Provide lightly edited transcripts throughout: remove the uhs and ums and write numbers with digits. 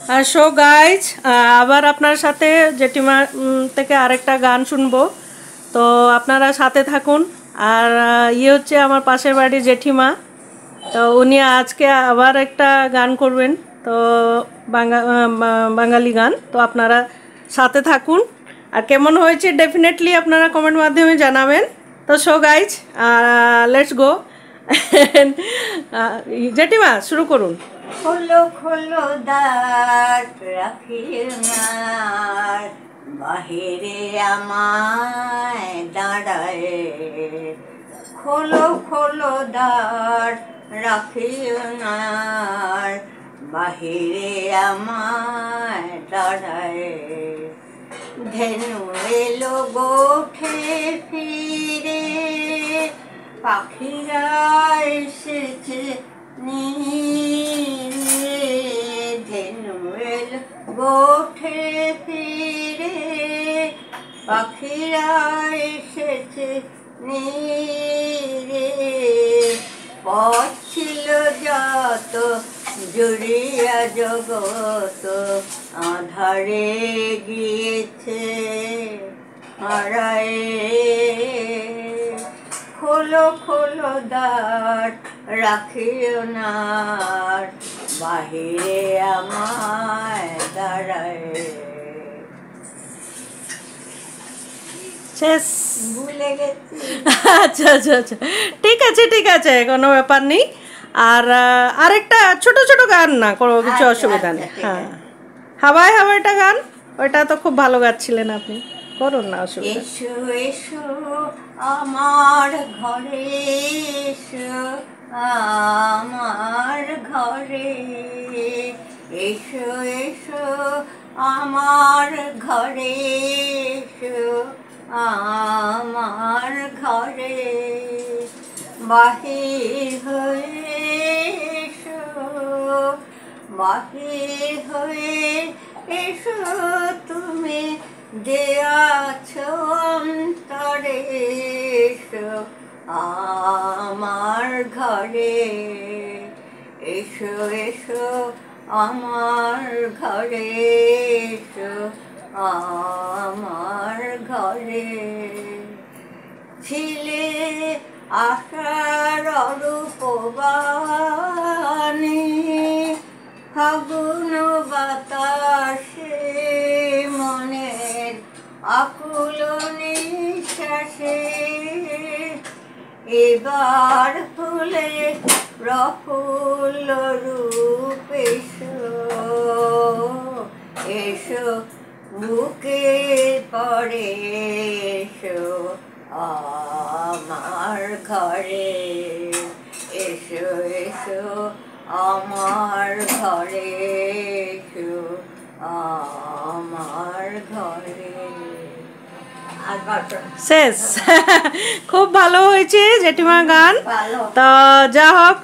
So guys আবার আপনার সাথে জেঠিমা থেকে আরেকটা গান শুনবো, তো আপনারা সাথে থাকুন। আর ইয়ে হচ্ছে আমার পাশের বাড়ির জেঠিমা, তো উনি আজকে আবার একটা গান করবেন, তো বাঙালি গান, তো আপনারা সাথে থাকুন। আর কেমন হয়েছে ডেফিনেটলি আপনারা কমেন্ট মাধ্যমে জানাবেন। তো সো গাইজ লেটস গো। জেঠিমা শুরু করুন। খোলো খোলো দ্বার রাখিও না, বাহিরে আমায় দাঁড়ায়। খোলো খোলো দ্বার রাখিও না, বাহিরে আমায় দাঁড়ায়। ধেনু এলো গোঠে ফিরে, পাখিরা এসেছে ধেনু এলো গোঠে ফিরে, পাখিরা এসেছে নীরে। পথ ছিল যত জুড়িয়া জগত, আধারে গিয়েছে হারায়ে। খোলো খোলো দ্বার রাখিও না, বাহিরে আমায় দাঁড়ায়। শেষ, ভুলে গেছি। আচ্ছা আচ্ছা আচ্ছা, ঠিক আছে ঠিক আছে, কোনো ব্যাপার নেই। আর আরেকটা ছোট ছোট গান, না কোনো কিছু অসুবিধা নেই। হ্যাঁ, হাওয়ায় হাওয়াইটা গান, ওইটা তো খুব ভালো গাচ্ছিলেন আপনি, করুন না অসুবিধা। এসো এসো আমার ঘরে, এসো আমার ঘরে, এসো এসো আমার ঘরে, এসো আমার ঘরে। বাহির হয়ে এসো, বাহির হয়ে এসো তুমি, যে আছো অন্তরে, এসো আমার ঘরে। এসো এসো আমার ঘরে, এসো আমার ঘরে। ছিলে আশার অরূপ বাণী, ফাগুন বাতাসে মনের আকুল নিঃশ্বাসে। এবার ফুলে প্রফুল্ল রূপ এসো, এসো বুকে পড়ে, এসো আমার ঘরে। এসো এসো আমার ঘরে, এসো আমার ঘরে। শেষ। খুব ভালো হয়েছে জেঠিমা গান, তো যা হোক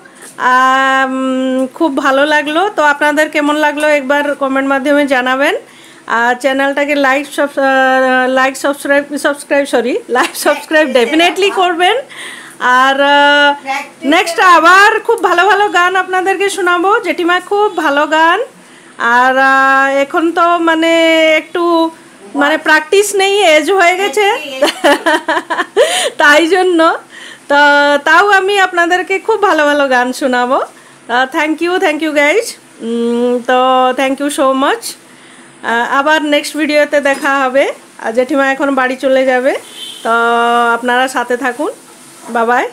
খুব ভালো লাগলো। তো আপনাদের কেমন লাগলো একবার কমেন্ট মাধ্যমে জানাবেন। আর চ্যানেলটাকে লাইক সাবস্ক্রাইব ডেফিনেটলি করবেন। আর নেক্সট আবার খুব ভালো ভালো গান আপনাদেরকে শোনাবো। জেঠিমা খুব ভালো গান, আর এখন তো মানে একটু মানে প্র্যাকটিস নেই, এজ হয়ে গেছে, তাই জন্য তো তাও আমি আপনাদেরকে খুব ভালো ভালো গান শোনাবো। থ্যাংক ইউ গাইজ, তো থ্যাংক ইউ সো মাচ। আবার নেক্সট ভিডিওতে দেখা হবে। আর জেঠিমা এখন বাড়ি চলে যাবে, তো আপনারা সাথে থাকুন। Bye bye.